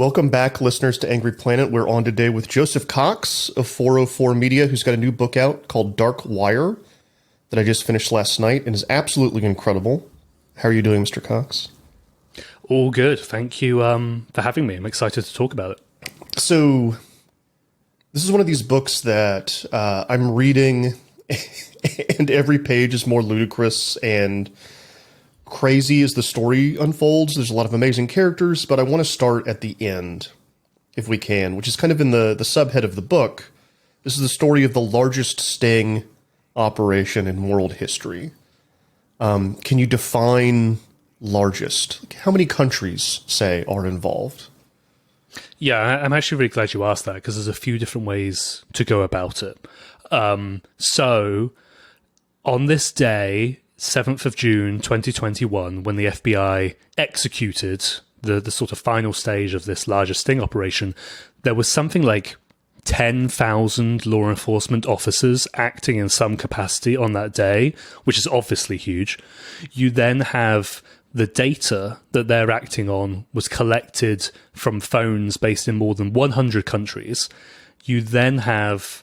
Welcome back, listeners, to Angry Planet. We're on today with Joseph Cox of 404 Media, who's got a new book out called Dark Wire that I just finished last night and is absolutely incredible. How are you doing, Mr. Cox? All good. Thank you for having me. I'm excited to talk about it. So, this is one of these books that I'm reading, and every page is more ludicrous and crazy as the story unfolds. There's a lot of amazing characters, but I want to start at the end, if we can, which is kind of in the subhead of the book. This is the story of the largest sting operation in world history. Can you define largest? How many countries, say, are involved? Yeah, I'm actually really glad you asked that because there's a few different ways to go about it. So, on this day, 7th of June 2021, when the FBI executed the sort of final stage of this larger sting operation, there was something like 10,000 law enforcement officers acting in some capacity on that day, which is obviously huge. You then have the data that they're acting on was collected from phones based in more than 100 countries. You then have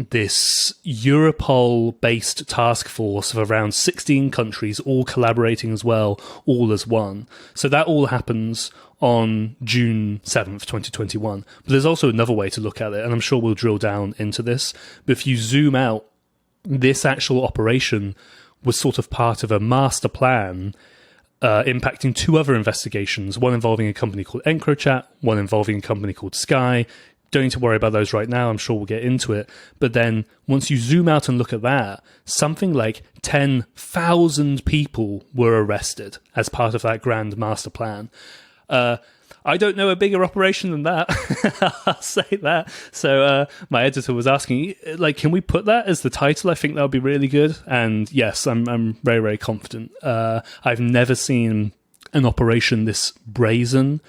this Europol-based task force of around 16 countries, all collaborating as well, all as one. So that all happens on June 7th, 2021. But there's also another way to look at it, and I'm sure we'll drill down into this. But if you zoom out, this actual operation was sort of part of a master plan impacting two other investigations, one involving a company called EncroChat, one involving a company called Sky. Don't need to worry about those right now. I'm sure we'll get into it. But then once you zoom out and look at that, something like 10,000 people were arrested as part of that grand master plan. I don't know a bigger operation than that. I'll say that. So my editor was asking, like, can we put that as the title? I think that would be really good. And yes, I'm very, very confident. I've never seen an operation this brazen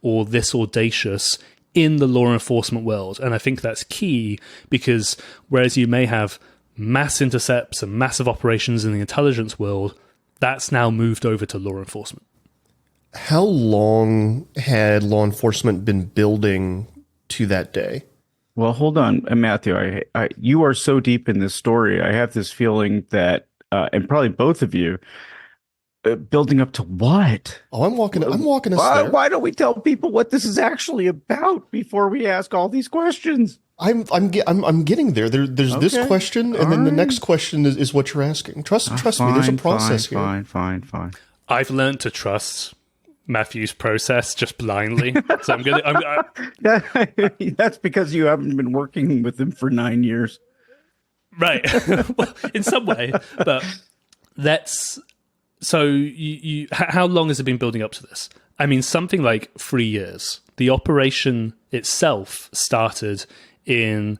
or this audacious in the law enforcement world. And I think that's key because whereas you may have mass intercepts and massive operations in the intelligence world, that's now moved over to law enforcement. How long had law enforcement been building to that day? Well, hold on, Matthew. You are so deep in this story. I have this feeling that, and probably both of you, building up to what? Oh, I'm walking us there. Why don't we tell people what this is actually about before we ask all these questions? I'm getting there. There's okay. This question, and then the next question is what you're asking. Trust me. There's a process here. Fine. I've learned to trust Matthew's process just blindly. So That's because you haven't been working with him for 9 years, right? Well, in some way, but that's. So how long has it been building up to this? I mean, something like 3 years. The operation itself started in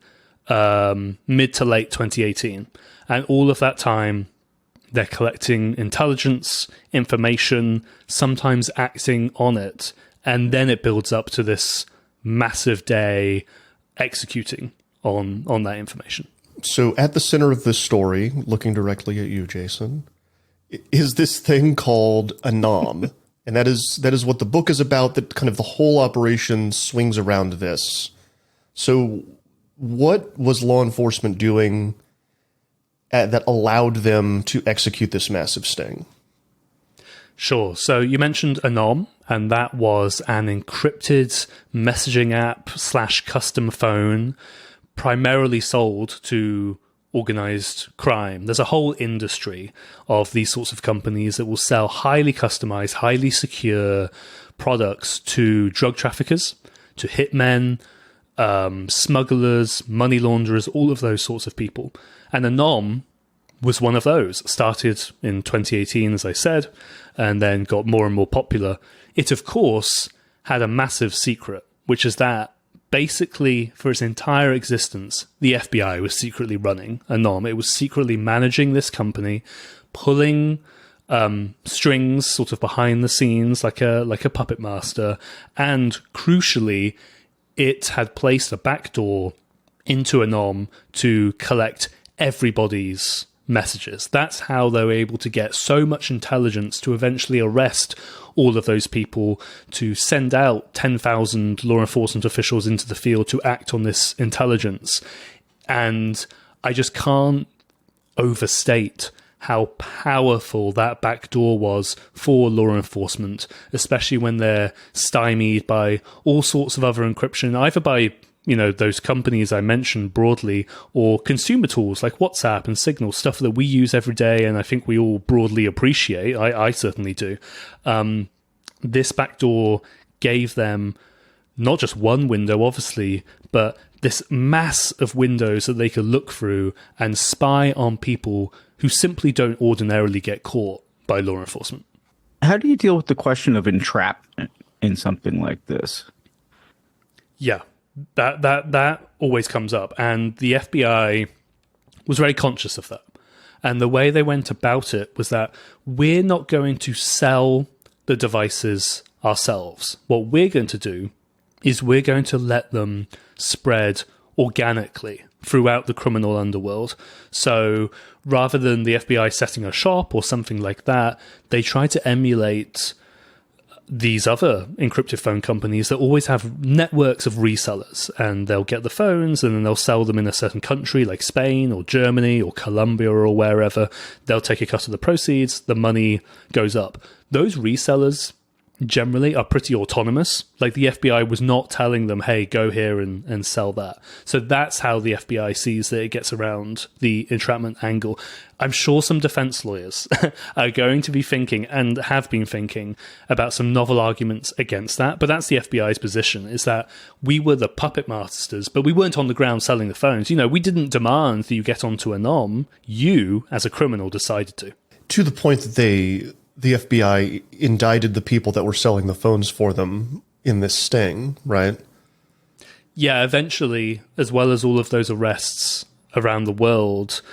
mid to late 2018. And all of that time, they're collecting intelligence, information, sometimes acting on it. And then it builds up to this massive day executing on that information. So at the center of this story, looking directly at you, Jason, is this thing called a NOM. And that is what the book is about, that kind of the whole operation swings around this. So what was law enforcement doing that allowed them to execute this massive sting? Sure. So you mentioned a NOM, and that was an encrypted messaging app / custom phone primarily sold to organized crime. There's a whole industry of these sorts of companies that will sell highly customized, highly secure products to drug traffickers, to hitmen, smugglers, money launderers, all of those sorts of people. And the NOM was one of those. Started in 2018, as I said, and then got more and more popular. It, of course, had a massive secret, which is that basically, for its entire existence, the FBI was secretly running a NOM. It was secretly managing this company, pulling strings sort of behind the scenes like a puppet master. And crucially, it had placed a backdoor into a NOM to collect everybody's messages. That's how they were able to get so much intelligence to eventually arrest all of those people, to send out 10,000 law enforcement officials into the field to act on this intelligence. And I just can't overstate how powerful that backdoor was for law enforcement, especially when they're stymied by all sorts of other encryption, either by those companies I mentioned broadly, or consumer tools like WhatsApp and Signal, stuff that we use every day and I think we all broadly appreciate. I certainly do. This backdoor gave them not just one window, obviously, but this mass of windows that they could look through and spy on people who simply don't ordinarily get caught by law enforcement. How do you deal with the question of entrapment in something like this? Yeah, that always comes up. And the FBI was very conscious of that. And the way they went about it was that we're not going to sell the devices ourselves. What we're going to do is we're going to let them spread organically throughout the criminal underworld. So rather than the FBI setting a shop or something like that, they try to emulate these other encrypted phone companies that always have networks of resellers, and they'll get the phones and then they'll sell them in a certain country like Spain or Germany or Colombia or wherever. They'll take a cut of the proceeds, the money goes up. Those resellers generally are pretty autonomous. Like the FBI was not telling them, hey, go here and sell that. So that's how the FBI sees that it gets around the entrapment angle. I'm sure some defense lawyers are going to be thinking and have been thinking about some novel arguments against that. But that's the FBI's position, is that we were the puppet masters, but we weren't on the ground selling the phones. We didn't demand that you get onto a nom. You, as a criminal, decided to. To the point that the FBI indicted the people that were selling the phones for them in this sting, right? Yeah, eventually, as well as all of those arrests around the world,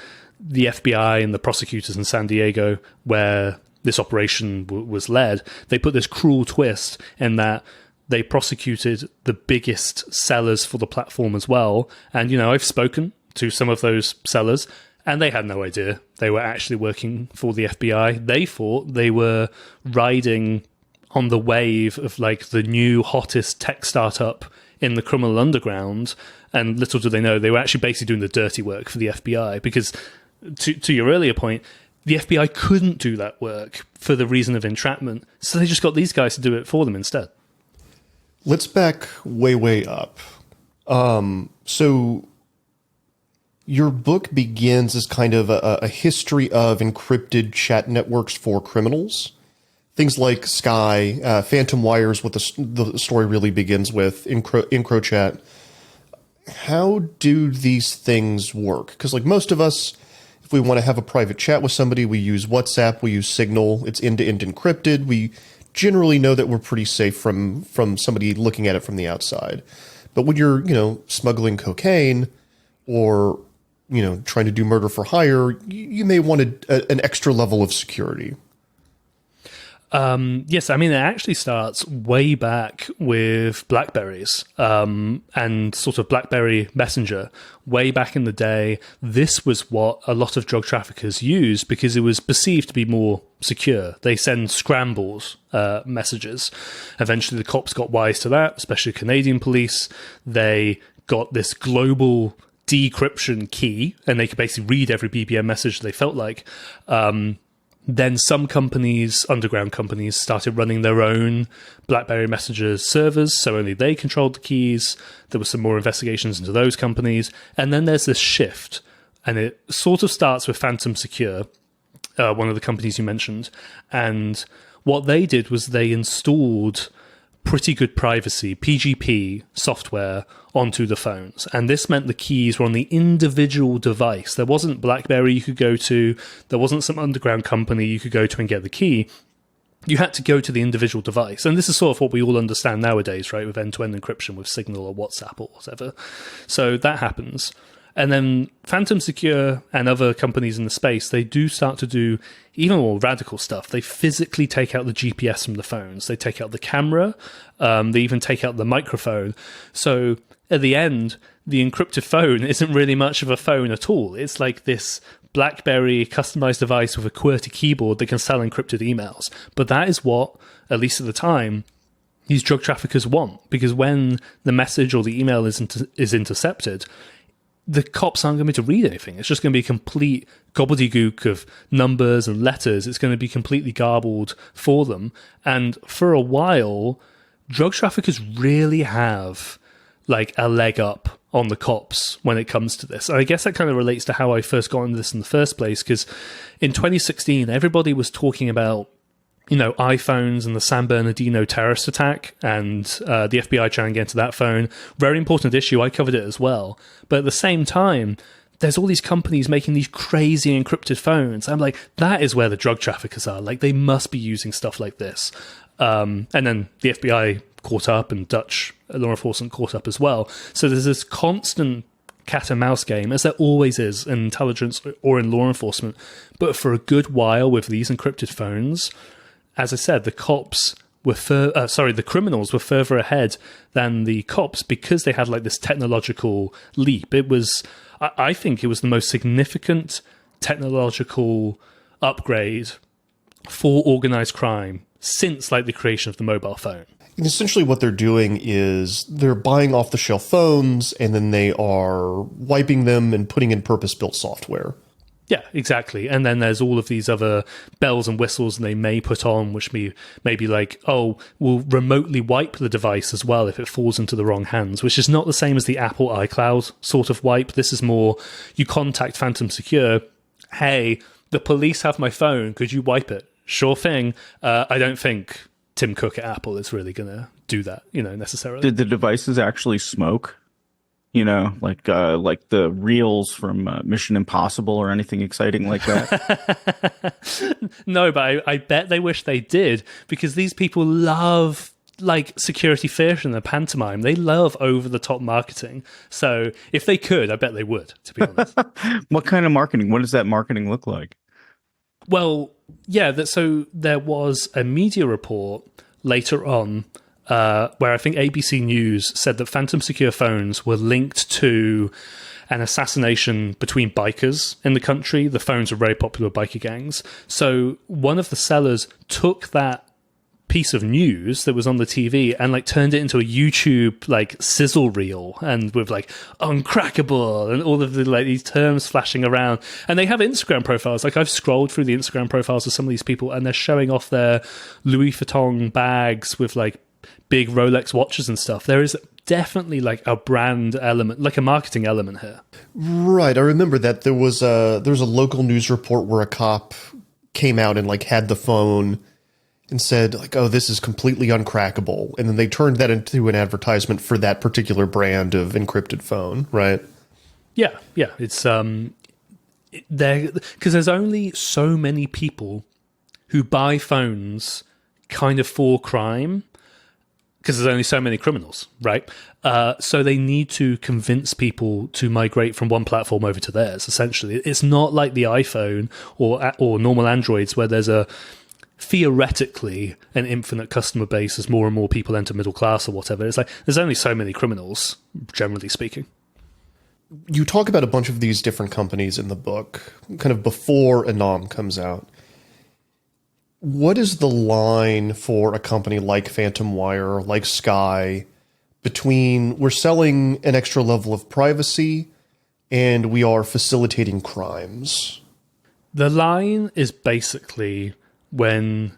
the FBI and the prosecutors in San Diego, where this operation was led, they put this cruel twist in that they prosecuted the biggest sellers for the platform as well. And, I've spoken to some of those sellers, and they had no idea they were actually working for the FBI. They thought they were riding on the wave of like the new hottest tech startup in the criminal underground. And little do they know, they were actually basically doing the dirty work for the FBI. Because to your earlier point, the FBI couldn't do that work for the reason of entrapment. So they just got these guys to do it for them instead. Let's back way up. So your book begins as kind of a history of encrypted chat networks for criminals. Things like Sky, Phantom Wire is what the story really begins with, EncroChat. How do these things work? Because like most of us, if we want to have a private chat with somebody, we use WhatsApp, we use Signal, it's end-to-end encrypted. We generally know that we're pretty safe from somebody looking at it from the outside. But when you're, smuggling cocaine or trying to do murder for hire, you may want an extra level of security. Yes, I mean, it actually starts way back with Blackberries and sort of BlackBerry Messenger. Way back in the day, this was what a lot of drug traffickers used because it was perceived to be more secure. They send scrambles messages. Eventually, the cops got wise to that, especially Canadian police. They got this global decryption key, and they could basically read every BBM message they felt like. Then some companies, underground companies, started running their own BlackBerry Messenger servers, so only they controlled the keys. There were some more investigations into those companies. And then there's this shift, and it sort of starts with Phantom Secure, one of the companies you mentioned. And what they did was they installed pretty good privacy, PGP software onto the phones. And this meant the keys were on the individual device. There wasn't BlackBerry you could go to. There wasn't some underground company you could go to and get the key. You had to go to the individual device. And this is sort of what we all understand nowadays, right, with end-to-end encryption with Signal or WhatsApp or whatever. So that happens. And then Phantom Secure and other companies in the space, they do start to do even more radical stuff. They physically take out the GPS from the phones. They take out the camera. They even take out the microphone. So at the end, the encrypted phone isn't really much of a phone at all. It's like this BlackBerry customized device with a QWERTY keyboard that can sell encrypted emails. But that is what, at least at the time, these drug traffickers want, because when the message or the email is intercepted, the cops aren't going to be able to read anything. It's just going to be a complete gobbledygook of numbers and letters. It's going to be completely garbled for them. And for a while, drug traffickers really have like a leg up on the cops when it comes to this. And I guess that kind of relates to how I first got into this in the first place, because in 2016, everybody was talking about, iPhones and the San Bernardino terrorist attack and the FBI trying to get into that phone. Very important issue. I covered it as well. But at the same time, there's all these companies making these crazy encrypted phones. I'm like, that is where the drug traffickers are. Like, they must be using stuff like this. And then the FBI caught up and Dutch law enforcement caught up as well. So there's this constant cat and mouse game, as there always is in intelligence or in law enforcement. But for a good while with these encrypted phones, as I said, the criminals were further ahead than the cops because they had like this technological leap. It was, I think it was the most significant technological upgrade for organized crime since like the creation of the mobile phone. And essentially what they're doing is they're buying off-the-shelf phones and then they are wiping them and putting in purpose-built software. Yeah, exactly. And then there's all of these other bells and whistles they may put on, which may be like, oh, we'll remotely wipe the device as well if it falls into the wrong hands, which is not the same as the Apple iCloud sort of wipe. This is more, you contact Phantom Secure, hey, the police have my phone, could you wipe it? Sure thing. I don't think Tim Cook at Apple is really going to do that, necessarily. Did the devices actually smoke? Like the reels from Mission Impossible or anything exciting like that? No, but I bet they wish they did, because these people love like security fiction and pantomime. They love over-the-top marketing. So if they could, I bet they would, to be honest. What kind of marketing? What does that marketing look like? Well, yeah, so there was a media report later on where I think ABC News said that Phantom Secure phones were linked to an assassination between bikers in the country. The phones were very popular with biker gangs. So one of the sellers took that piece of news that was on the TV and like turned it into a YouTube like sizzle reel, and with like uncrackable and all of the like these terms flashing around. And they have Instagram profiles. Like, I've scrolled through the Instagram profiles of some of these people and they're showing off their Louis Vuitton bags with like big Rolex watches and stuff. There is definitely like a brand element, like a marketing element here. Right. I remember that there was a local news report where a cop came out and like had the phone and said like, oh, this is completely uncrackable. And then they turned that into an advertisement for that particular brand of encrypted phone. Right. Yeah. It's because there's only so many people who buy phones kind of for crime, because there's only so many criminals, right? So they need to convince people to migrate from one platform over to theirs, essentially. It's not like the iPhone or normal Androids, where there's theoretically an infinite customer base as more and more people enter middle class or whatever. It's like there's only so many criminals, generally speaking. You talk about a bunch of these different companies in the book, kind of before Anam comes out. What is the line for a company like Phantom Wire, like Sky, between we're selling an extra level of privacy and we are facilitating crimes? The line is basically when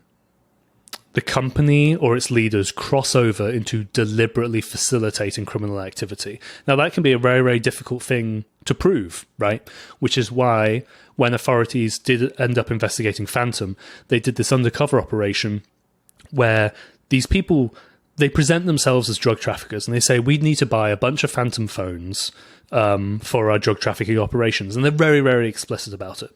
the company or its leaders cross over into deliberately facilitating criminal activity. Now, that can be a very, very difficult thing to prove, right? Which is why when authorities did end up investigating Phantom, they did this undercover operation where these people, they present themselves as drug traffickers and they say, we need to buy a bunch of Phantom phones for our drug trafficking operations. And they're very, very explicit about it.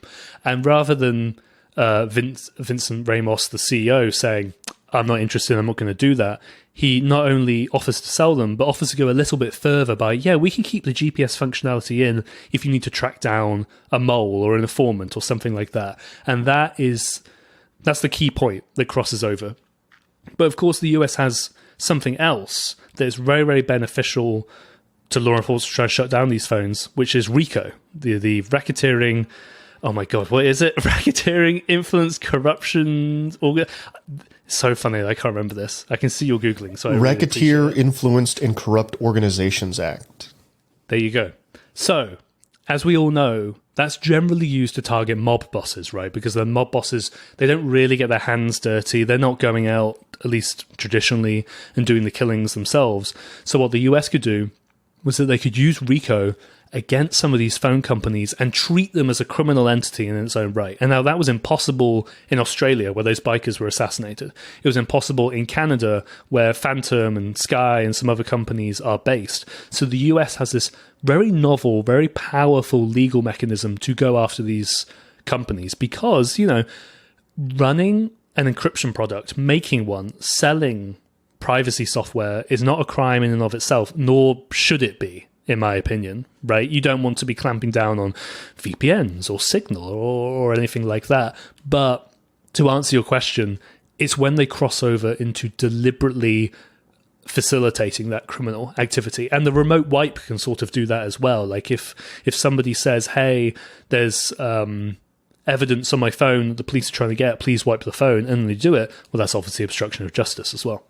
And rather than Vincent Ramos, the CEO, saying, I'm not interested, I'm not going to do that, he not only offers to sell them, but offers to go a little bit further by, yeah, we can keep the GPS functionality in if you need to track down a mole or an informant or something like that. And that's the key point that crosses over. But of course, the US has something else that is very, very beneficial to law enforcement to try to shut down these phones, which is RICO, the racketeering oh my God, what is it? Racketeering, influence, corruption. So funny. I can't remember this. I can see you're Googling. So Racketeer, Influenced, and Corrupt Organizations Act. There you go. So, as we all know, that's generally used to target mob bosses, right? Because the mob bosses, they don't really get their hands dirty. They're not going out, at least traditionally, and doing the killings themselves. So what the US could do was that they could use RICO against some of these phone companies and treat them as a criminal entity in its own right. And now that was impossible in Australia, where those bikers were assassinated. It was impossible in Canada, where Phantom and Sky and some other companies are based. So the US has this very novel, very powerful legal mechanism to go after these companies because, running an encryption product, making one, selling privacy software is not a crime in and of itself, nor should it be, in my opinion, right? You don't want to be clamping down on VPNs or Signal or anything like that. But to answer your question, it's when they cross over into deliberately facilitating that criminal activity. And the remote wipe can sort of do that as well. Like if somebody says, hey, there's evidence on my phone that the police are trying to get, please wipe the phone, and they do it, well, that's obviously obstruction of justice as well.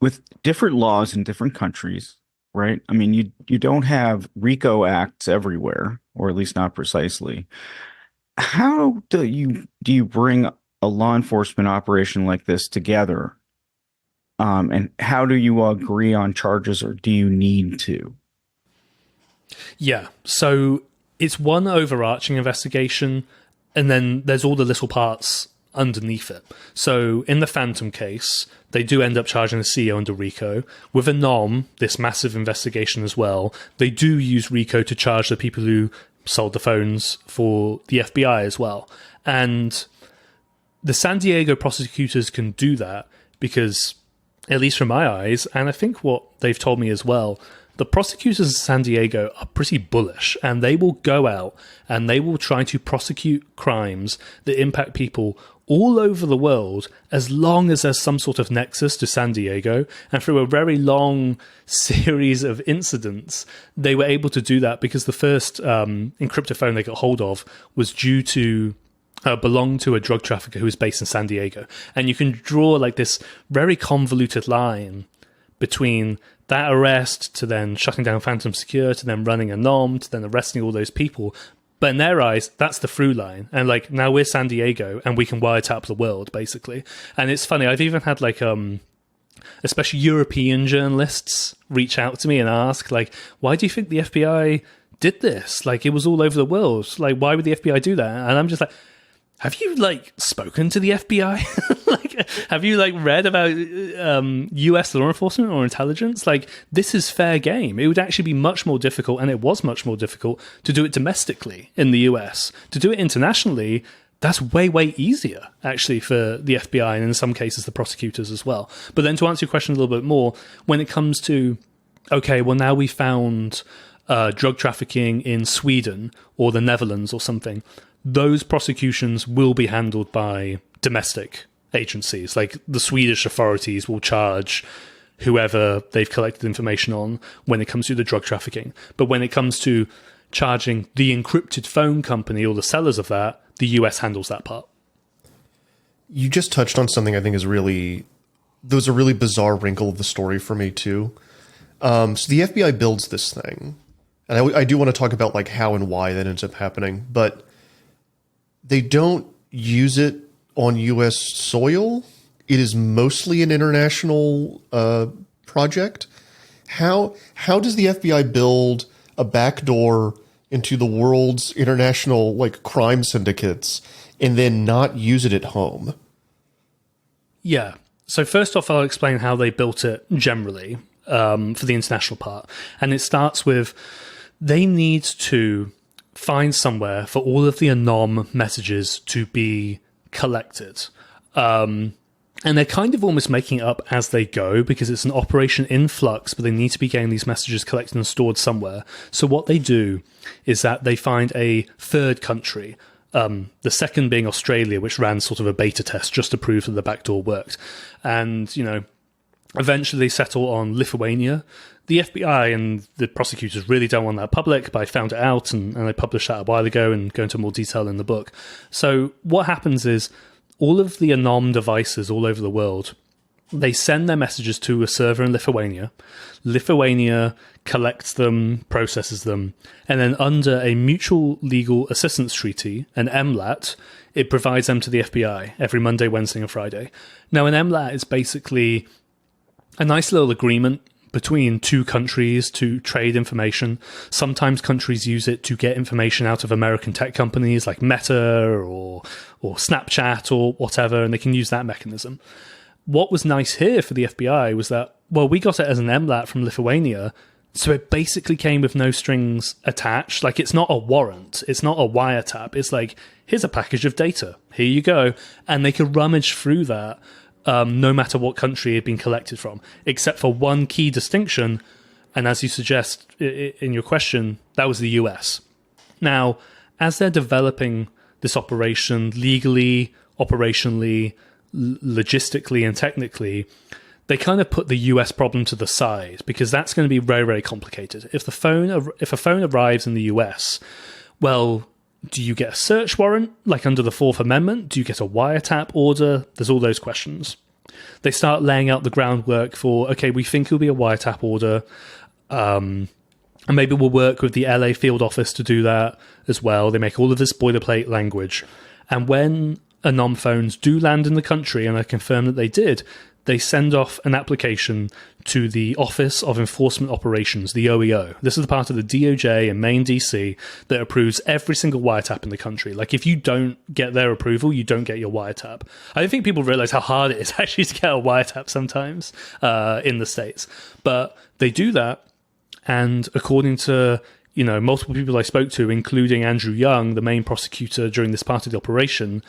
With different laws in different countries, right? I mean, you don't have RICO acts everywhere, or at least not precisely. How do you bring a law enforcement operation like this together? And how do you agree on charges, or do you need to? Yeah, so it's one overarching investigation, and then there's all the little parts underneath it. So in the Phantom case, they do end up charging the CEO under RICO. With Anom, this massive investigation as well, they do use RICO to charge the people who sold the phones for the FBI as well. And the San Diego prosecutors can do that because, at least from my eyes, and I think what they've told me as well, the prosecutors in San Diego are pretty bullish, and they will go out and they will try to prosecute crimes that impact people all over the world as long as there's some sort of nexus to San Diego. And through a very long series of incidents, they were able to do that because the first encrypted phone they got hold of was due to belong to a drug trafficker who was based in San Diego. And you can draw like this very convoluted line between that arrest to then shutting down Phantom Secure to then running Anom to then arresting all those people. But in their eyes, that's the through line. And like, now we're San Diego and we can wiretap the world, basically. And it's funny, I've even had like, especially European journalists reach out to me and ask, like, why do you think the FBI did this? Like, it was all over the world. Like, why would the FBI do that? And I'm just like, have you like spoken to the FBI? Like, have you like read about US law enforcement or intelligence? Like, this is fair game. It would actually be much more difficult, and it was much more difficult to do it domestically in the US. To do it internationally, that's way, way easier, actually, for the FBI and in some cases the prosecutors as well. But then to answer your question a little bit more, when it comes to, okay, well, now we found drug trafficking in Sweden or the Netherlands or something, those prosecutions will be handled by domestic agencies. Like the Swedish authorities will charge whoever they've collected information on when it comes to the drug trafficking. But when it comes to charging the encrypted phone company or the sellers of that, the US handles that part. You just touched on something I think is really, there was a really bizarre wrinkle of the story for me too. So the FBI builds this thing, and I do want to talk about like how and why that ends up happening, but they don't use it on U.S. soil. It is mostly an international project. How does the FBI build a backdoor into the world's international like crime syndicates and then not use it at home? Yeah. So first off, I'll explain how they built it generally for the international part. And it starts with they need to find somewhere for all of the Anom messages to be collected. And they're kind of almost making it up as they go because it's an operation in flux, but they need to be getting these messages collected and stored somewhere. So what they do is that they find a third country, the second being Australia, which ran sort of a beta test just to prove that the backdoor worked. And, you know, Eventually, they settle on Lithuania. The FBI and the prosecutors really don't want that public, but I found it out, and I published that a while ago and go into more detail in the book. So what happens is all of the Anom devices all over the world, they send their messages to a server in Lithuania. Lithuania collects them, processes them, and then under a mutual legal assistance treaty, an MLAT, it provides them to the FBI every Monday, Wednesday, and Friday. Now, an MLAT is basically a nice little agreement between two countries to trade information. Sometimes countries use it to get information out of American tech companies like Meta or Snapchat or whatever, and they can use that mechanism. What was nice here for the FBI was that, well, we got it as an MLAT from Lithuania, so it basically came with no strings attached. Like, it's not a warrant, it's not a wiretap. It's like, here's a package of data, here you go. And they could rummage through that no matter what country it had been collected from, except for one key distinction. And as you suggest in your question, that was the US. Now, as they're developing this operation legally, operationally, logistically, and technically, they kind of put the US problem to the side because that's going to be very, very complicated. If a phone arrives in the US, well, do you get a search warrant, like under the Fourth Amendment? Do you get a wiretap order? There's all those questions. They start laying out the groundwork for, okay, we think it'll be a wiretap order, and maybe we'll work with the LA field office to do that as well. They make all of this boilerplate language. And when Anom phones do land in the country, and I confirm that they did, they send off an application to the Office of Enforcement Operations, the OEO. This is the part of the DOJ in Maine, DC, that approves every single wiretap in the country. Like, if you don't get their approval, you don't get your wiretap. I don't think people realize how hard it is actually to get a wiretap sometimes in the States. But they do that, and according to multiple people I spoke to, including Andrew Young, the main prosecutor during this part of the operation,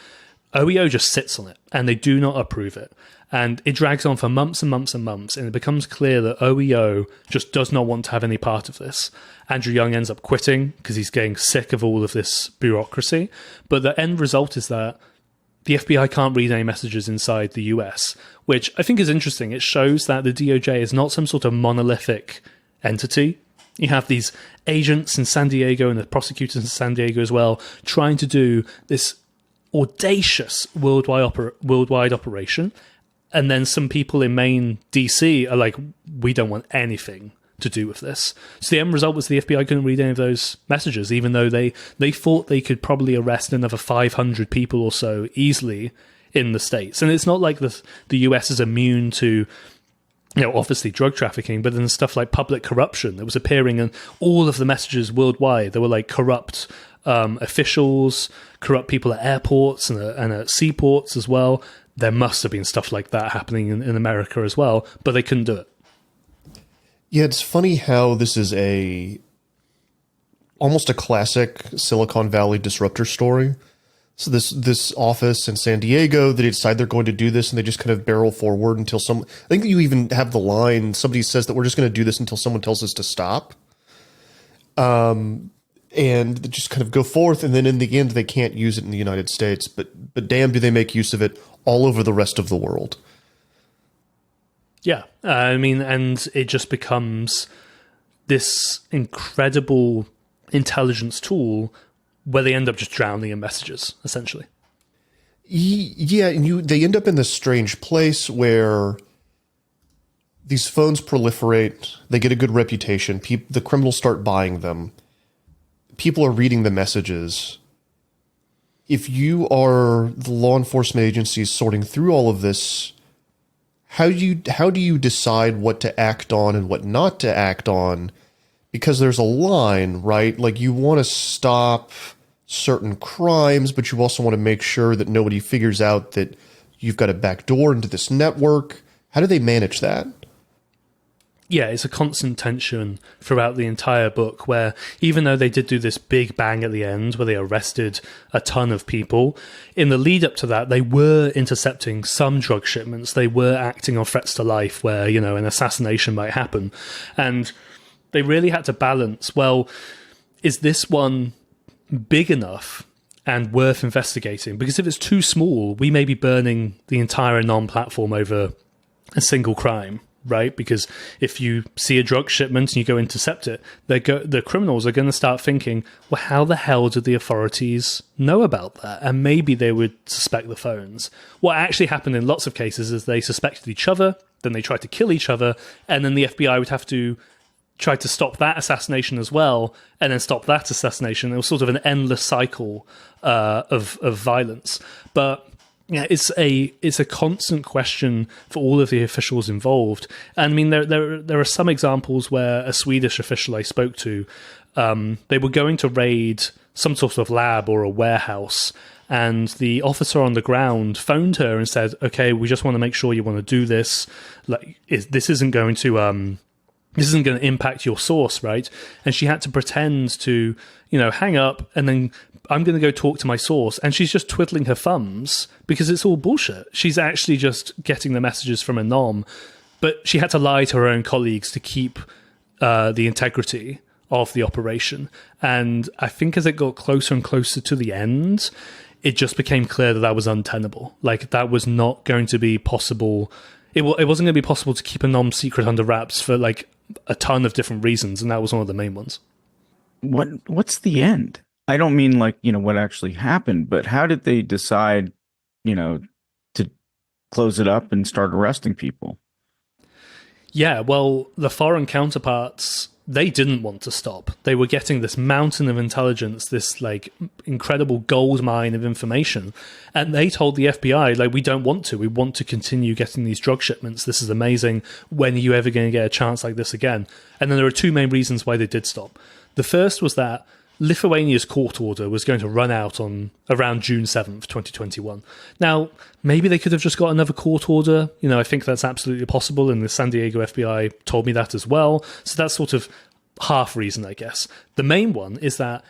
OEO just sits on it, and they do not approve it. And it drags on for months and months and months, and it becomes clear that OEO just does not want to have any part of this. Andrew Young ends up quitting because he's getting sick of all of this bureaucracy. But the end result is that the FBI can't read any messages inside the US, which I think is interesting. It shows that the DOJ is not some sort of monolithic entity. You have these agents in San Diego and the prosecutors in San Diego as well, trying to do this audacious worldwide operation. And then some people in Maine, DC are like, we don't want anything to do with this. So the end result was the FBI couldn't read any of those messages, even though they thought they could probably arrest another 500 people or so easily in the States. And it's not like the US is immune to, obviously drug trafficking, but then stuff like public corruption that was appearing in all of the messages worldwide. There were like corrupt officials, corrupt people at airports and at seaports as well. There must have been stuff like that happening in America as well, but they couldn't do it. Yeah, it's funny how this is almost a classic Silicon Valley disruptor story. So this office in San Diego, they decide they're going to do this, and they just kind of barrel forward until I think that you even have the line, somebody says that we're just going to do this until someone tells us to stop. And they just kind of go forth, and then in the end, they can't use it in the United States, but damn, do they make use of it all over the rest of the world. Yeah, and it just becomes this incredible intelligence tool where they end up just drowning in messages, essentially. Yeah, and they end up in this strange place where these phones proliferate, they get a good reputation, the criminals start buying them, people are reading the messages. If you are the law enforcement agencies sorting through all of this, how do you decide what to act on and what not to act on? Because there's a line, right? Like, you want to stop certain crimes, but you also want to make sure that nobody figures out that you've got a backdoor into this network. How do they manage that? Yeah, it's a constant tension throughout the entire book where even though they did do this big bang at the end where they arrested a ton of people, in the lead up to that, they were intercepting some drug shipments. They were acting on threats to life where, an assassination might happen. And they really had to balance, well, is this one big enough and worth investigating? Because if it's too small, we may be burning the entire non-platform over a single crime. right? Because if you see a drug shipment and you go intercept it, the criminals are going to start thinking, well, how the hell did the authorities know about that? And maybe they would suspect the phones. What actually happened in lots of cases is they suspected each other, then they tried to kill each other, and then the FBI would have to try to stop that assassination as well, and then stop that assassination. It was sort of an endless cycle of violence. But yeah, it's a constant question for all of the officials involved. And I mean, there are some examples where a Swedish official I spoke to, they were going to raid some sort of lab or a warehouse, and the officer on the ground phoned her and said, "Okay, we just want to make sure you want to do this. Like, this isn't going to impact your source, right?" And she had to pretend to, hang up, and then I'm going to go talk to my source. And she's just twiddling her thumbs because it's all bullshit. She's actually just getting the messages from a nom, but she had to lie to her own colleagues to keep the integrity of the operation. And I think as it got closer and closer to the end, it just became clear that was untenable. Like, that was not going to be possible. It wasn't going to be possible to keep a nom secret under wraps for like a ton of different reasons, and that was one of the main ones. What's the end? I don't mean like, what actually happened, but how did they decide, to close it up and start arresting people? Yeah, well, the foreign counterparts, they didn't want to stop. They were getting this mountain of intelligence, this like incredible gold mine of information. And they told the FBI, like, we don't want to. We want to continue getting these drug shipments. This is amazing. When are you ever going to get a chance like this again? And then there are two main reasons why they did stop. The first was that Lithuania's court order was going to run out on around June 7th, 2021. Now, maybe they could have just got another court order. I think that's absolutely possible, and the San Diego FBI told me that as well. So that's sort of half reason, I guess. The main one is that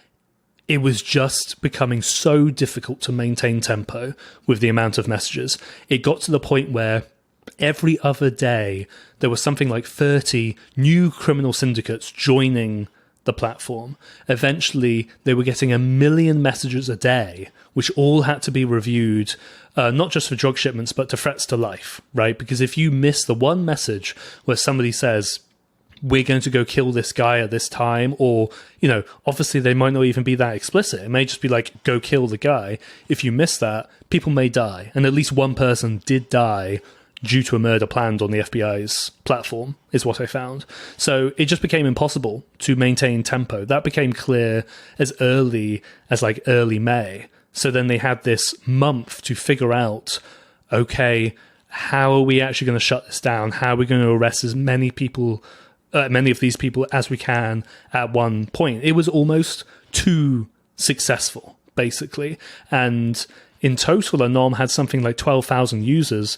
it was just becoming so difficult to maintain tempo with the amount of messages. It got to the point where every other day there was something like 30 new criminal syndicates joining the platform. Eventually, they were getting 1 million messages a day, which all had to be reviewed, not just for drug shipments, but to threats to life, right? Because if you miss the one message where somebody says, we're going to go kill this guy at this time, or, obviously they might not even be that explicit. It may just be like, go kill the guy. If you miss that, people may die. And at least one person did die due to a murder planned on the FBI's platform, is what I found. So it just became impossible to maintain tempo. That became clear as early as like early May. So then they had this month to figure out, okay, how are we actually going to shut this down? How are we going to arrest as many people, many of these people as we can at one point? It was almost too successful, basically. And in total, Anom had something like 12,000 users,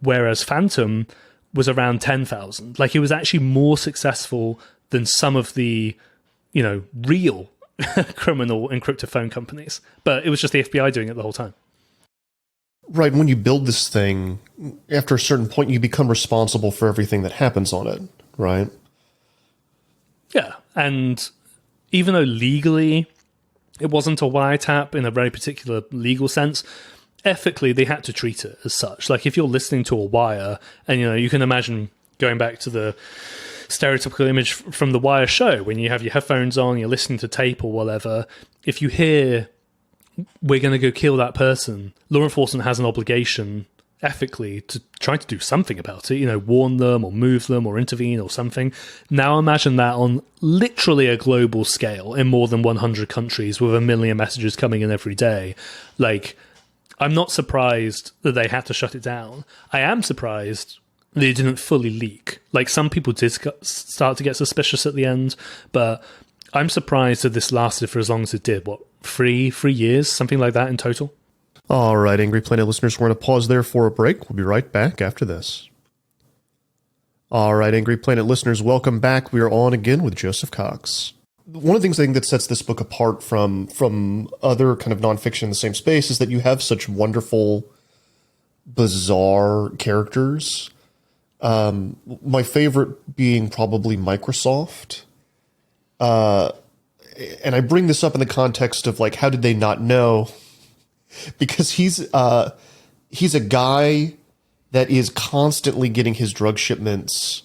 whereas Phantom was around 10,000. Like, it was actually more successful than some of the, real criminal encrypted phone companies. But it was just the FBI doing it the whole time. Right. When you build this thing, after a certain point, you become responsible for everything that happens on it, right? Yeah. And even though legally it wasn't a wiretap in a very particular legal sense, ethically, they had to treat it as such. Like, if you're listening to a wire, and you can imagine going back to the stereotypical image from the Wire show, when you have your headphones on, you're listening to tape or whatever. If you hear, we're going to go kill that person, law enforcement has an obligation ethically to try to do something about it, warn them or move them or intervene or something. Now imagine that on literally a global scale in more than 100 countries with 1 million messages coming in every day. Like, I'm not surprised that they had to shut it down. I am surprised that it didn't fully leak. Like, some people did start to get suspicious at the end, but I'm surprised that this lasted for as long as it did. What, three years? Something like that in total? All right, Angry Planet listeners, we're going to pause there for a break. We'll be right back after this. All right, Angry Planet listeners, welcome back. We are on again with Joseph Cox. One of the things I think that sets this book apart from other kind of nonfiction in the same space is that you have such wonderful, bizarre characters. My favorite being probably Microsoft. And I bring this up in the context of, like, how did they not know? Because he's a guy that is constantly getting his drug shipments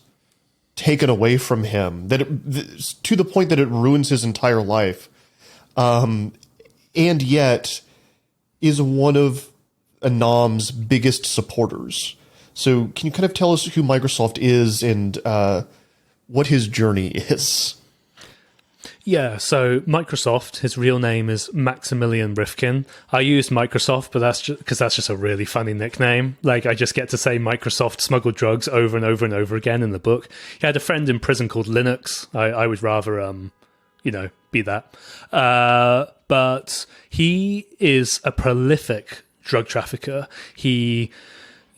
taken away from him, to the point that it ruins his entire life, and yet is one of Anam's biggest supporters. So can you kind of tell us who Microsoft is and what his journey is? Yeah, so Microsoft, his real name is Maximilian Rifkin. I use Microsoft, but that's just because that's just a really funny nickname. Like, I just get to say Microsoft smuggled drugs over and over and over again in the book. He had a friend in prison called Linux. I would rather, be that. But he is a prolific drug trafficker. He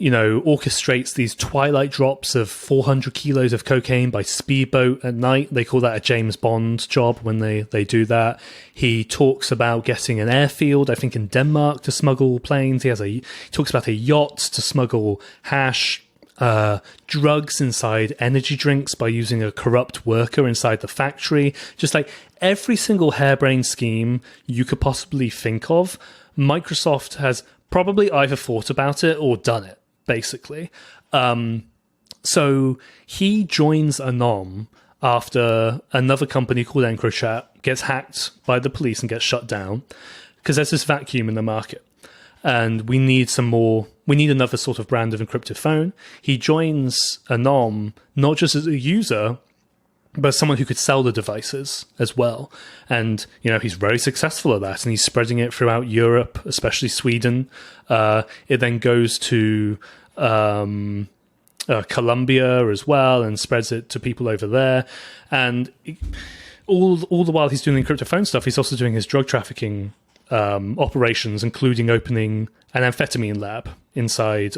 orchestrates these twilight drops of 400 kilos of cocaine by speedboat at night. They call that a James Bond job when they do that. He talks about getting an airfield, I think in Denmark, to smuggle planes. He talks about a yacht to smuggle hash, drugs inside energy drinks by using a corrupt worker inside the factory. Just like every single harebrained scheme you could possibly think of, Microsoft has probably either thought about it or done it, basically. So he joins Anom after another company called EncroChat gets hacked by the police and gets shut down because there's this vacuum in the market. And we need another sort of brand of encrypted phone. He joins Anom not just as a user, but as someone who could sell the devices as well. And, he's very successful at that, and he's spreading it throughout Europe, especially Sweden. It then goes to Colombia as well and spreads it to people over there. And all the while he's doing the encrypted phone stuff, he's also doing his drug trafficking operations, including opening an amphetamine lab inside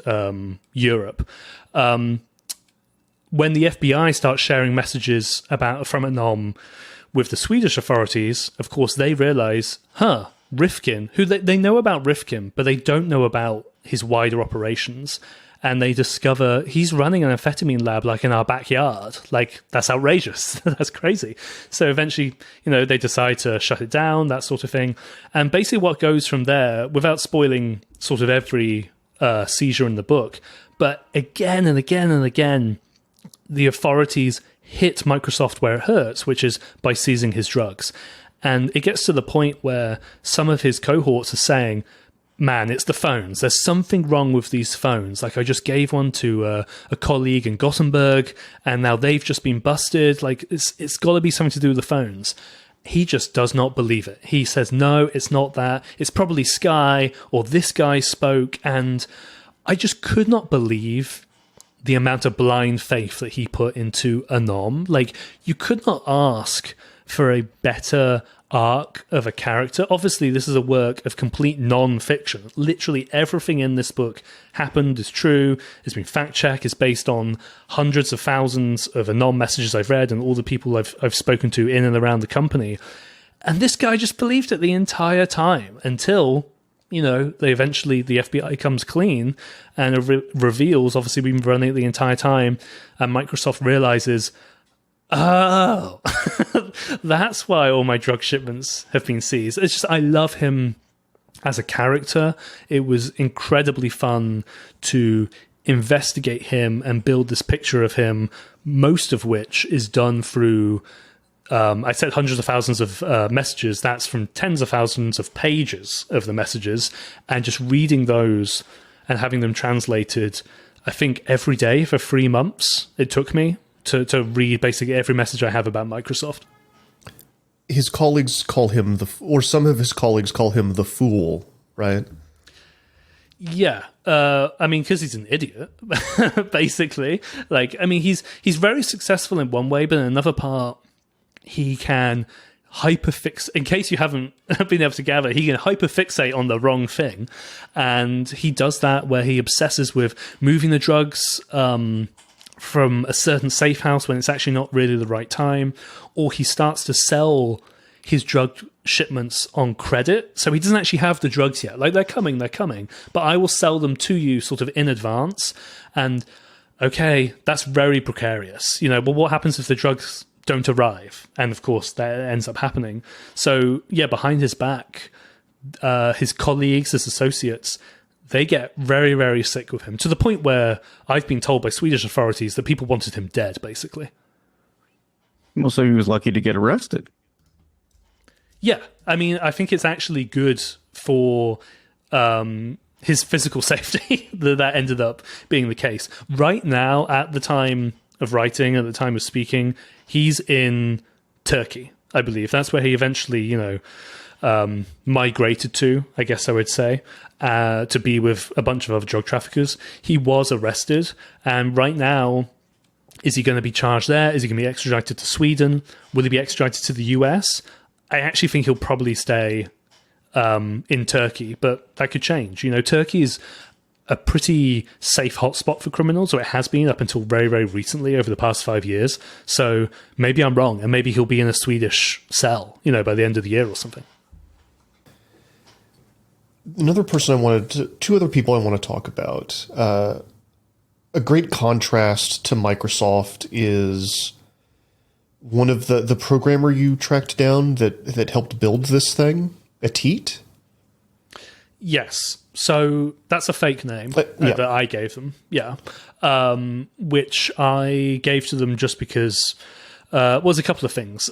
Europe. When the FBI starts sharing messages from Anom with the Swedish authorities, of course, they realize, Rifkin, who they know about Rifkin, but they don't know about his wider operations. And they discover he's running an amphetamine lab like in our backyard. Like, that's outrageous. That's crazy. So eventually, they decide to shut it down, that sort of thing. And basically what goes from there, without spoiling sort of every seizure in the book, but again and again and again, the authorities hit Microsoft where it hurts, which is by seizing his drugs. And it gets to the point where some of his cohorts are saying, man, it's the phones. There's something wrong with these phones. Like, I just gave one to a colleague in Gothenburg, and now they've just been busted. Like, it's got to be something to do with the phones. He just does not believe it. He says, no, it's not that. It's probably Sky, or this guy spoke. And I just could not believe the amount of blind faith that he put into Anom. Like, you could not ask for a better arc of a character. Obviously, this is a work of complete non-fiction. Literally everything in this book happened, is true, has been fact-checked, is based on hundreds of thousands of Anom messages I've read and all the people I've spoken to in and around the company. And this guy just believed it the entire time until, the FBI comes clean and it reveals, obviously we've been running it the entire time, and Microsoft realizes, oh, that's why all my drug shipments have been seized. It's just, I love him as a character. It was incredibly fun to investigate him and build this picture of him, most of which is done through, I said hundreds of thousands of messages. That's from tens of thousands of pages of the messages, and just reading those and having them translated, I think, every day for 3 months it took me to read basically every message I have about Microsoft. His colleagues call him some of his colleagues call him the fool, right? Yeah. Because he's an idiot, basically. Like, he's very successful in one way, but in another part, he can hyperfix. In case you haven't been able to gather, he can hyperfixate on the wrong thing. And he does that where he obsesses with moving the drugs from a certain safe house when it's actually not really the right time, or he starts to sell his drug shipments on credit. So he doesn't actually have the drugs yet. Like, they're coming, but I will sell them to you sort of in advance. And okay, that's very precarious. But what happens if the drugs don't arrive? And of course that ends up happening. So yeah, behind his back, his colleagues, his associates they get very, very sick with him, to the point where I've been told by Swedish authorities that people wanted him dead, basically. Well, so he was lucky to get arrested. Yeah, I mean, I think it's actually good for his physical safety that ended up being the case. Right now, at the time of writing, at the time of speaking, he's in Turkey, I believe. That's where he eventually, migrated to, I guess I would say, to be with a bunch of other drug traffickers. He was arrested, and right now, is he going to be charged there? Is he going to be extradited to Sweden? Will he be extradited to the US? I actually think he'll probably stay in Turkey, but that could change. Turkey is a pretty safe hotspot for criminals, or it has been up until very, very recently over the past 5 years. So maybe I'm wrong, and maybe he'll be in a Swedish cell, by the end of the year or something. Another person two other people I want to talk about. A great contrast to Microsoft is one of the programmer you tracked down that helped build this thing, Atit? Yes. So that's a fake name that I gave them. Yeah. Which I gave to them just because was a couple of things.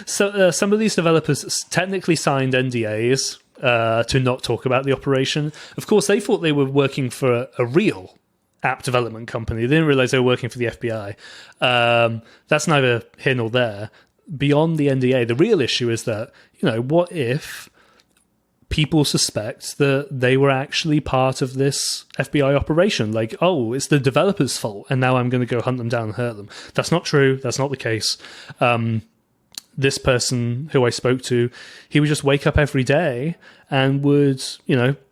So some of these developers technically signed NDAs to not talk about the operation. Of course, they thought they were working for a real app development company. They didn't realize they were working for the FBI. That's neither here nor there. Beyond the NDA, the real issue is that, what if people suspect that they were actually part of this FBI operation? Like, oh, it's the developer's fault, and now I'm going to go hunt them down and hurt them. That's not true. That's not the case. This person who I spoke to, he would just wake up every day and would,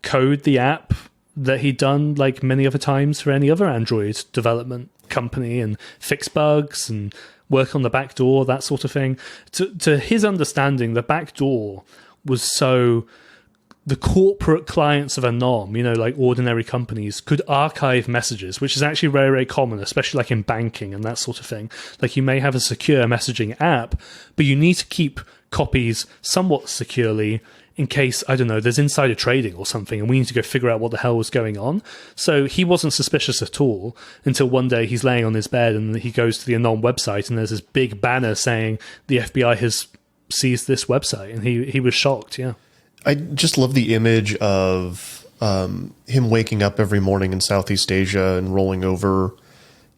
code the app that he'd done like many other times for any other Android development company, and fix bugs and work on the back door, that sort of thing. To his understanding, the back door was so the corporate clients of a NOM, like ordinary companies, could archive messages, which is actually very, very common, especially like in banking and that sort of thing. Like, you may have a secure messaging app, but you need to keep copies somewhat securely in case, I don't know, there's insider trading or something, and we need to go figure out what the hell was going on. So he wasn't suspicious at all until one day he's laying on his bed and he goes to the Anon website, and there's this big banner saying the FBI has seized this website, and he was shocked, yeah. I just love the image of him waking up every morning in Southeast Asia and rolling over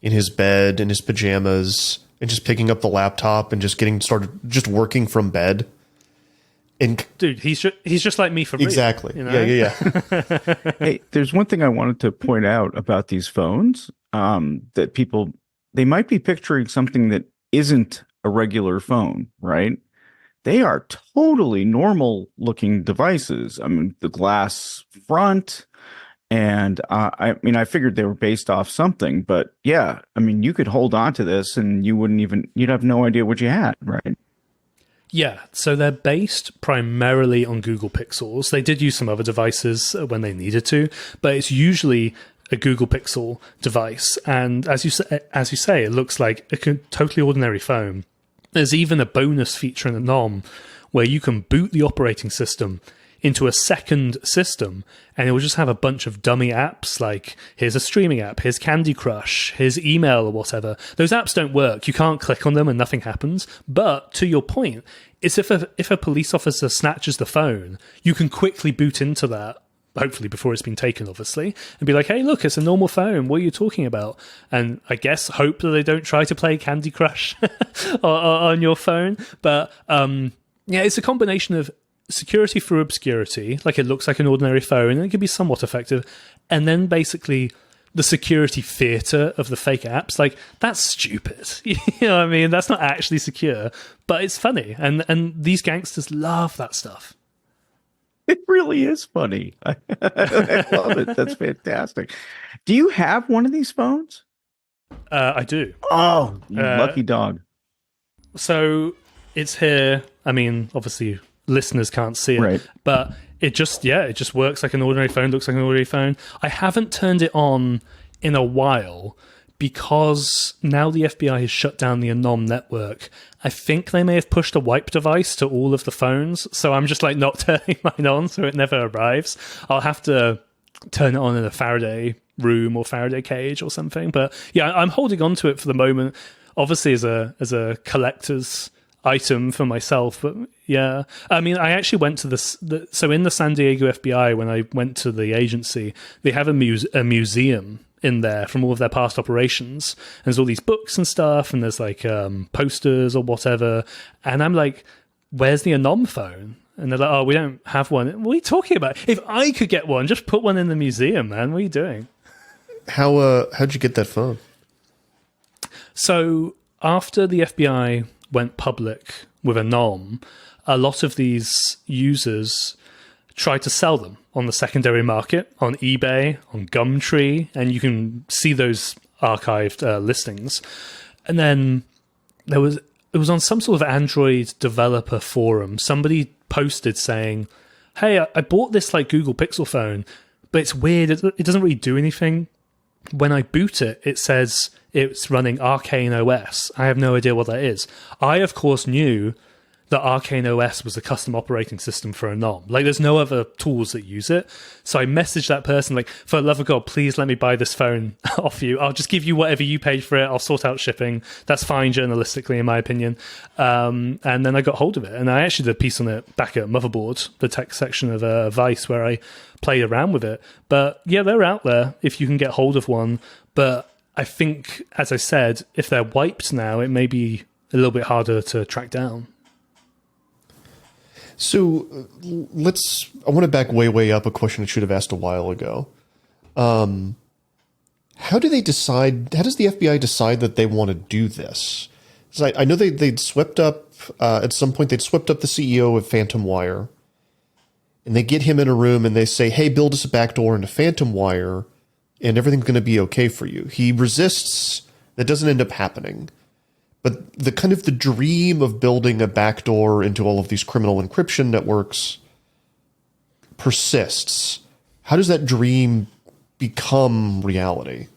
in his bed, in his pajamas, and just picking up the laptop and just getting started, just working from bed. And dude, he's just like me for real. Exactly. Yeah. Hey, there's one thing I wanted to point out about these phones, that people, they might be picturing something that isn't a regular phone, right? They are totally normal looking devices. I mean, the glass front, and I figured they were based off something, but yeah, I mean, you could hold on to this and you'd have no idea what you had, right? Yeah, so they're based primarily on Google Pixels. They did use some other devices when they needed to, but it's usually a Google Pixel device. And as you say, it looks like a totally ordinary phone. There's even a bonus feature in the NOM where you can boot the operating system into a second system, and it will just have a bunch of dummy apps, like here's a streaming app, here's Candy Crush, here's email or whatever. Those apps don't work. You can't click on them and nothing happens. But to your point, it's if a police officer snatches the phone, you can quickly boot into that, hopefully before it's been taken, obviously, and be like, hey, look, it's a normal phone. What are you talking about? And I guess hope that they don't try to play Candy Crush on your phone. But yeah, it's a combination of security through obscurity, like it looks like an ordinary phone, and it can be somewhat effective, and then basically the security theater of the fake apps. Like, that's stupid. You know what I mean? That's not actually secure, but it's funny, and these gangsters love that stuff. It really is funny. I love it. That's fantastic. Do you have one of these phones? I do. Oh, you lucky dog. So it's here. I mean, obviously listeners can't see it, right, but it just works like an ordinary phone, looks like an ordinary phone. I haven't turned it on in a while because now the FBI has shut down the Anon network. I think they may have pushed a wipe device to all of the phones, so I'm just like not turning mine on so it never arrives. I'll have to turn it on in a Faraday room or Faraday cage or something. But yeah, I'm holding on to it for the moment, obviously as a collector's item for myself. But yeah, I mean, I actually went to so in the San Diego FBI, when I went to the agency, they have a museum in there from all of their past operations. And there's all these books and stuff, and there's like posters or whatever. And I'm like, where's the Anom phone? And they're like, oh, we don't have one. What are you talking about? If I could get one, just put one in the museum, man. What are you doing? How'd you get that phone? So after the FBI went public with Anom, a lot of these users tried to sell them on the secondary market, on eBay, on Gumtree, and you can see those archived listings. And then it was on some sort of Android developer forum. Somebody posted saying, hey, I bought this like Google Pixel phone, but it's weird. It doesn't really do anything. When I boot it, it says it's running Arcane OS. I have no idea what that is. I, of course, knew that Arcane OS was a custom operating system for Anom. Like, there's no other tools that use it. So I messaged that person, like, for the love of God, please let me buy this phone off you. I'll just give you whatever you paid for it. I'll sort out shipping. That's fine journalistically, in my opinion. And then I got hold of it. And I actually did a piece on it back at Motherboard, the tech section of Vice, where I played around with it. But yeah, they're out there if you can get hold of one. But I think, as I said, if they're wiped now, it may be a little bit harder to track down. So I want to back way up a question I should have asked a while ago. How do they decide, how does the FBI decide that they want to do this? I know they'd swept up, at some point they'd swept up the CEO of Phantom Wire, and they get him in a room and they say, hey, build us a backdoor into Phantom Wire and everything's going to be okay for you. He resists. That doesn't end up happening. But the kind of the dream of building a backdoor into all of these criminal encryption networks persists. How does that dream become reality?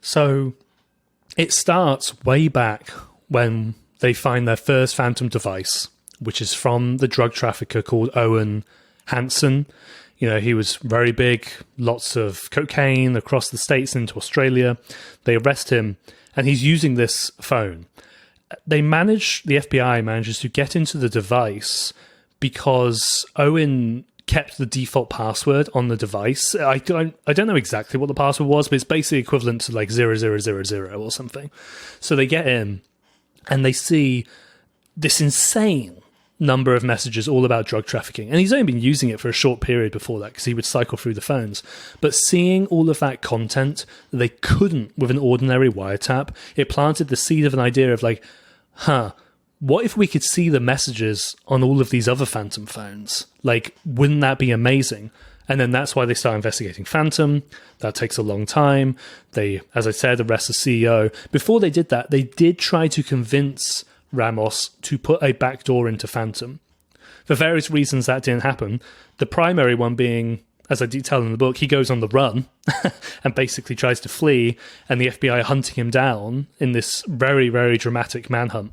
So it starts way back when they find their first phantom device, which is from the drug trafficker called Owen Hansen. You know, he was very big, lots of cocaine across the States into Australia. They arrest him, and he's using this phone. The FBI manages to get into the device because Owen kept the default password on the device. I don't know exactly what the password was, but it's basically equivalent to like 0000 or something. So they get in, and they see this insane number of messages all about drug trafficking. And he's only been using it for a short period before that because he would cycle through the phones. But seeing all of that content that they couldn't with an ordinary wiretap, it planted the seed of an idea of like, what if we could see the messages on all of these other Phantom phones? Like, wouldn't that be amazing? And then that's why they start investigating Phantom. That takes a long time. They, as I said, arrest the CEO. Before they did that, they did try to convince Ramos to put a backdoor into Phantom. For various reasons, that didn't happen. The primary one being, as I detail in the book, he goes on the run and basically tries to flee, and the FBI are hunting him down in this very, very dramatic manhunt.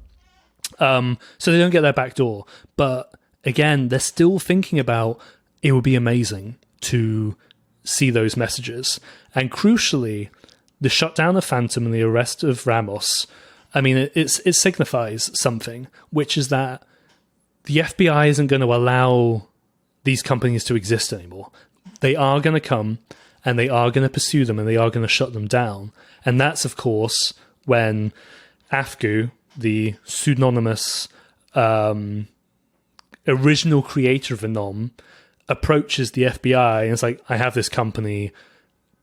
So they don't get their backdoor. But again, they're still thinking about, it would be amazing to see those messages. And crucially, the shutdown of Phantom and the arrest of Ramos, I mean, it signifies something, which is that the FBI isn't going to allow these companies to exist anymore. They are going to come and they are going to pursue them and they are going to shut them down. And that's, of course, when Afgu, the pseudonymous original creator of Anom, approaches the FBI and is like, I have this company.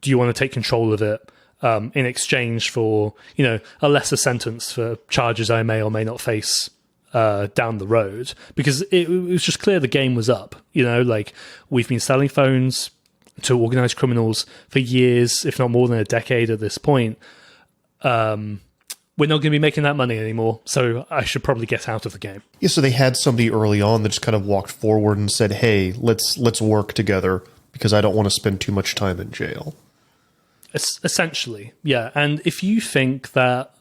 Do you want to take control of it? In exchange for, a lesser sentence for charges I may or may not face down the road. Because it was just clear the game was up. Like, we've been selling phones to organized criminals for years, if not more than a decade at this point. We're not going to be making that money anymore, so I should probably get out of the game. Yeah, so they had somebody early on that just kind of walked forward and said, hey, let's work together because I don't want to spend too much time in jail. Essentially, yeah. And if you think that,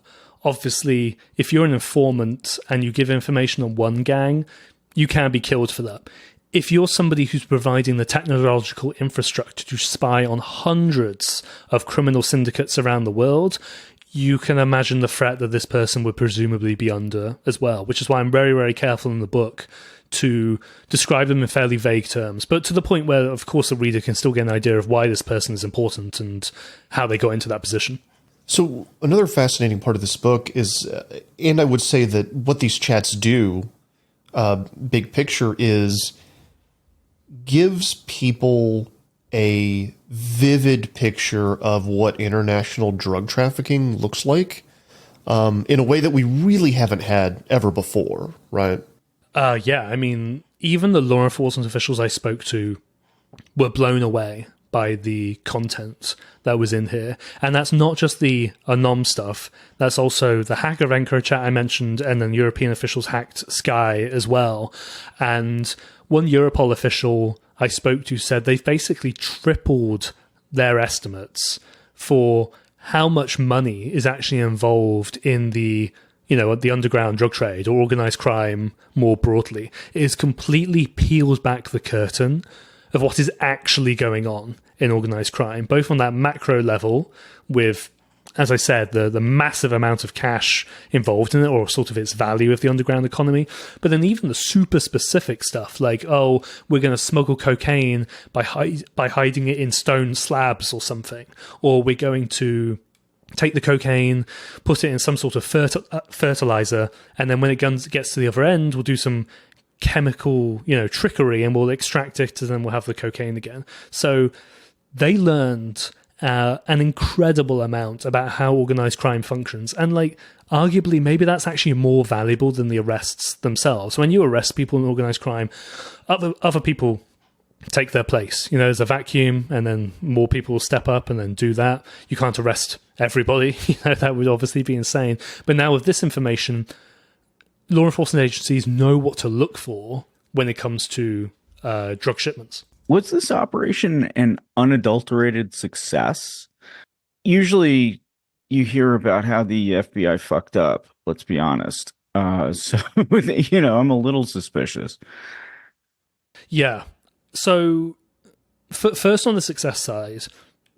obviously, if you're an informant and you give information on one gang, you can be killed for that. if you're somebody who's providing the technological infrastructure to spy on hundreds of criminal syndicates around the world, you can imagine the threat that this person would presumably be under as well, which is why I'm very, very careful in the book to describe them in fairly vague terms, but to the point where, of course, the reader can still get an idea of why this person is important and how they got into that position. So another fascinating part of this book is, and I would say that what these chats do, big picture, is gives people a vivid picture of what international drug trafficking looks like, in a way that we really haven't had ever before, right? Yeah, I mean, even the law enforcement officials I spoke to were blown away by the content that was in here. And that's not just the Anom stuff, that's also the Hackavenko chat I mentioned, and then European officials hacked Sky as well. And one Europol official I spoke to said they've basically tripled their estimates for how much money is actually involved in the underground drug trade or organized crime more broadly. It has completely peeled back the curtain of what is actually going on in organized crime, both on that macro level with, as I said, the massive amount of cash involved in it, or sort of its value of the underground economy, but then even the super specific stuff like, oh, we're going to smuggle cocaine by hiding it in stone slabs or something, or we're going to take the cocaine, put it in some sort of fertilizer, and then when it gets to the other end, we'll do some chemical, trickery, and we'll extract it, and then we'll have the cocaine again. So they learned an incredible amount about how organized crime functions, and arguably maybe that's actually more valuable than the arrests themselves. When you arrest people in organized crime, other people take their place. There's a vacuum, and then more people will step up and then do that. You can't arrest everybody. That would obviously be insane. But now with this information, law enforcement agencies know what to look for when it comes to drug shipments. Was this operation an unadulterated success? Usually you hear about how the FBI fucked up, let's be honest. So, I'm a little suspicious. Yeah. So, first on the success side,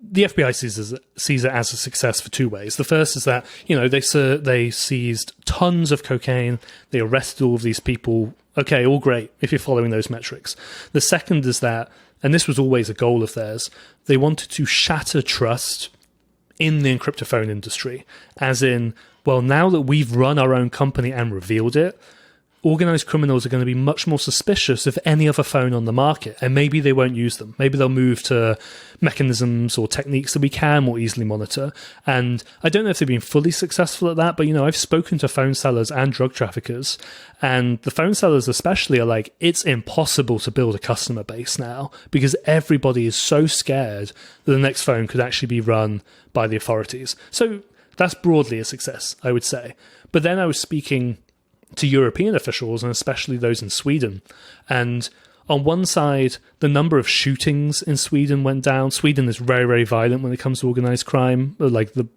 the FBI sees it as a success for two ways. The first is that, they seized tons of cocaine, they arrested all of these people. Okay, all great, if you're following those metrics. The second is that, and this was always a goal of theirs, they wanted to shatter trust in the encryptophone industry. As in, well, now that we've run our own company and revealed it, organized criminals are going to be much more suspicious of any other phone on the market, and maybe they won't use them. Maybe they'll move to mechanisms or techniques that we can more easily monitor. And I don't know if they've been fully successful at that, but I've spoken to phone sellers and drug traffickers, and the phone sellers especially are like, it's impossible to build a customer base now because everybody is so scared that the next phone could actually be run by the authorities. So that's broadly a success, I would say. But then I was speaking to European officials, and especially those in Sweden. And on one side, the number of shootings in Sweden went down. Sweden is very, very violent when it comes to organized crime, like the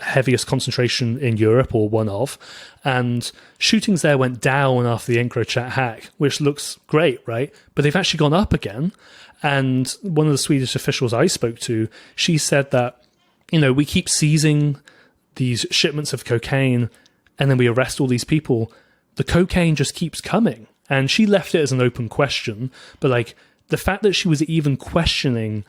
heaviest concentration in Europe, or one of. And shootings there went down after the EncroChat hack, which looks great, right? But they've actually gone up again. And one of the Swedish officials I spoke to, she said that, we keep seizing these shipments of cocaine, and then we arrest all these people, the cocaine just keeps coming. And she left it as an open question, but the fact that she was even questioning,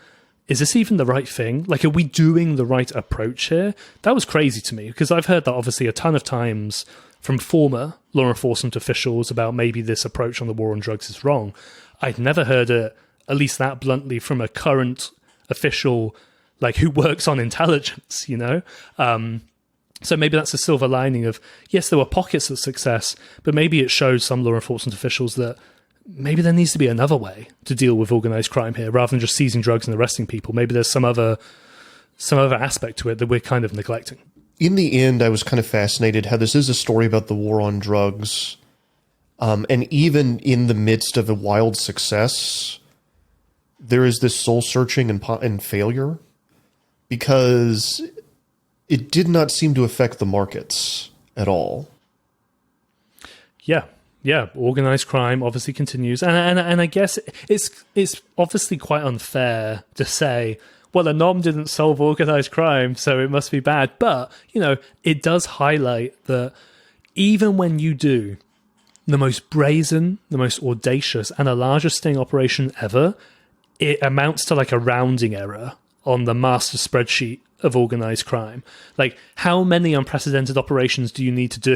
is this even the right thing? Are we doing the right approach here? That was crazy to me, because I've heard that obviously a ton of times from former law enforcement officials about maybe this approach on the war on drugs is wrong. I'd never heard it, at least that bluntly, from a current official, who works on intelligence, So maybe that's a silver lining of, yes, there were pockets of success, but maybe it shows some law enforcement officials that maybe there needs to be another way to deal with organized crime here, rather than just seizing drugs and arresting people. Maybe there's some other aspect to it that we're kind of neglecting. In the end, I was kind of fascinated how this is a story about the war on drugs. And even in the midst of a wild success, there is this soul searching and failure, because it did not seem to affect the markets at all. Yeah. yeah, organized crime obviously continues, and I guess it's obviously quite unfair to say, well, the NOM didn't solve organized crime, so it must be bad. But it does highlight that even when you do the most brazen, the most audacious, and the largest sting operation ever, it amounts to like a rounding error on the master spreadsheet of organized crime. Like, how many unprecedented operations do you need to do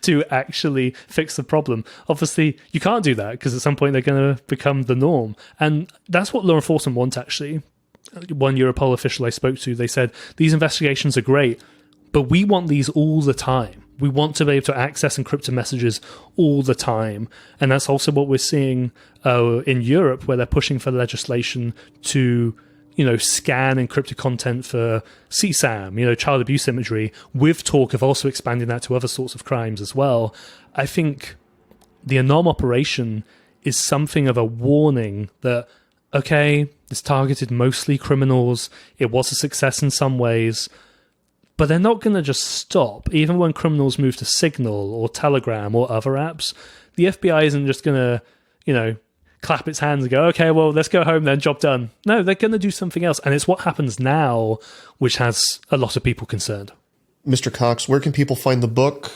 to actually fix the problem? Obviously, you can't do that because at some point they're going to become the norm. And that's what law enforcement want, actually. One Europol official I spoke to, they said, these investigations are great, but we want these all the time. We want to be able to access encrypted messages all the time. And that's also what we're seeing in Europe, where they're pushing for legislation to scan encrypted content for CSAM, child abuse imagery, with talk of also expanding that to other sorts of crimes as well. I think the Anom operation is something of a warning that, okay, this targeted mostly criminals, it was a success in some ways, but they're not going to just stop. Even when criminals move to Signal or Telegram or other apps, the FBI isn't just going to, clap its hands and go, okay, well, let's go home then, job done. No, they're going to do something else. And it's what happens now which has a lot of people concerned. Mr. Cox, where can people find the book?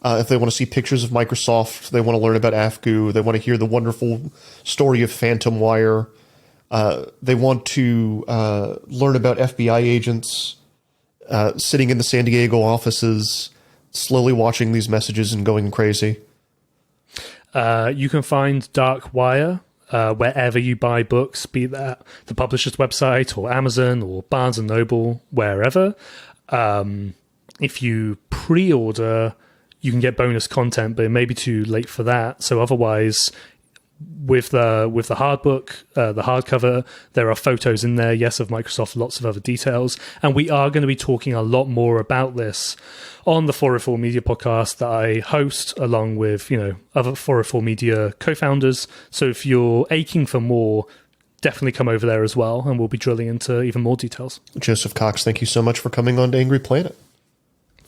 If they want to see pictures of Microsoft, they want to learn about AFGU, they want to hear the wonderful story of Phantom Wire, they want to learn about FBI agents sitting in the San Diego offices, slowly watching these messages and going crazy. You can find Dark Wire wherever you buy books, be that the publisher's website or Amazon or Barnes & Noble, wherever. If you pre-order, you can get bonus content, but it may be too late for that. So otherwise, with the hard book, the hardcover, there are photos in there, yes, of Microsoft, lots of other details. And we are going to be talking a lot more about this on the 404 Media podcast that I host, along with, other 404 Media co-founders. So if you're aching for more, definitely come over there as well, and we'll be drilling into even more details. Joseph Cox, thank you so much for coming on to Angry Planet.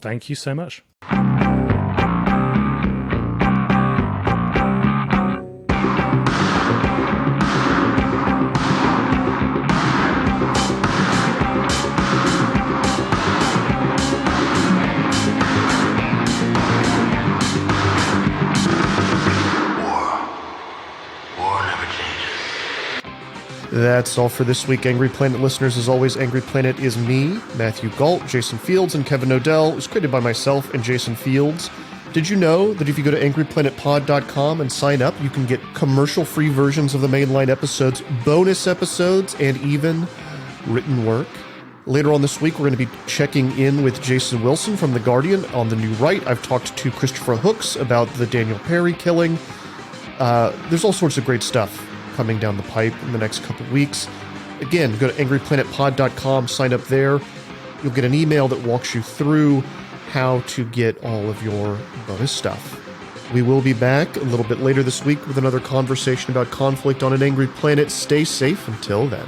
Thank you so much. That's all for this week, Angry Planet listeners. As always, Angry Planet is me, Matthew Galt, Jason Fields, and Kevin Odell. It was created by myself and Jason Fields. Did you know that if you go to angryplanetpod.com and sign up, you can get commercial-free versions of the mainline episodes, bonus episodes, and even written work? Later on this week, we're going to be checking in with Jason Wilson from The Guardian on the new right. I've talked to Christopher Hooks about the Daniel Perry killing. There's all sorts of great stuff coming down the pipe in the next couple of weeks. Again, go to angryplanetpod.com, sign up there. You'll get an email that walks you through how to get all of your bonus stuff. We will be back a little bit later this week with another conversation about conflict on an angry planet. Stay safe until then.